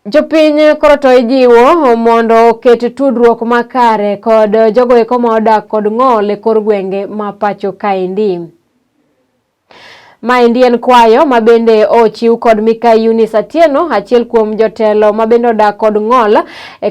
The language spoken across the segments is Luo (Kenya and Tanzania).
Jopiny koro to ijiwo mondo oket tudruok makare kod jogo eko modak kod ng'ol e kor gwenge ma pacho kaendi. Maendi en kwayo mabende ochiw kod Mikai Eunice Atieno, achiel kuom jotelo mabende odak kod ng'ol,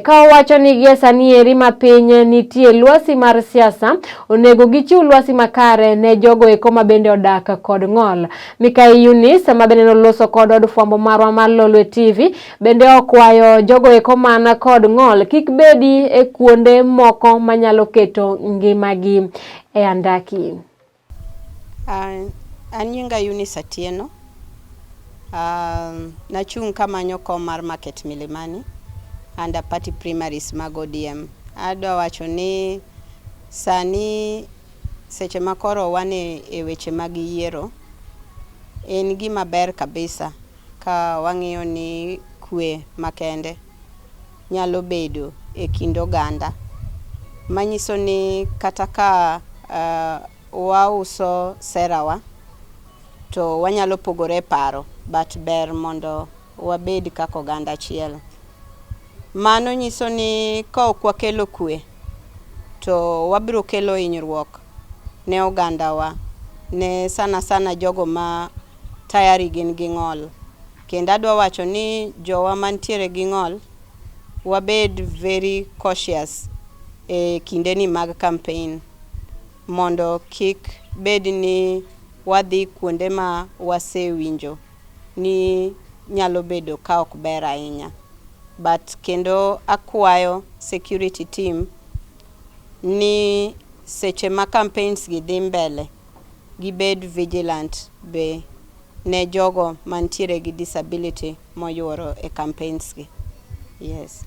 ka owacho ni gie sani eri ma piny nitie lwasi mar siasa, onego gichiw lwasi makare ne jogo eko mabende odak kod ng'ol. Mikai Eunice mabende noloso kod od fwambo marwa mar Lolwe TV bende okwayo jogo eko man kod ng'ol kik bedi e kuonde moko manyalo keto ngimagi e andaki. An nyinga Eunice Atieno. Nachung' kamanyo kom mar Market Milimani under party primaries mag ODM. Adwa wacho ni sani seche makoro wane e weche mag yiero en gima ber kabisa ka wang'iyo ni kwe makende nyalo bedo e kind oganda. Manyiso ni kata ka wauso serawa to wanyalo pogore paro, but ber mondo wabed kaka oganda achiel. Mano nyiso ni ka ok wakelo kwe to wabiro kelo hinyruok ne ogandawa, ne sana jogo ma tayari gin gi ng'ol. Kendo adwa wacho ni jowa mantiere gi ng'ol wabed very cautious e kindeni mag campaign, mondo kik bed ni wadhi kuonde ma wasewinjo ni nyalo bedo ka ok ber ahinya. But kendo akwayo security team ni seche ma campaigns gi dhi mbele gibed vigilant be ne jogo mantiere gi disability moyuoro e campaigns gi. Yes.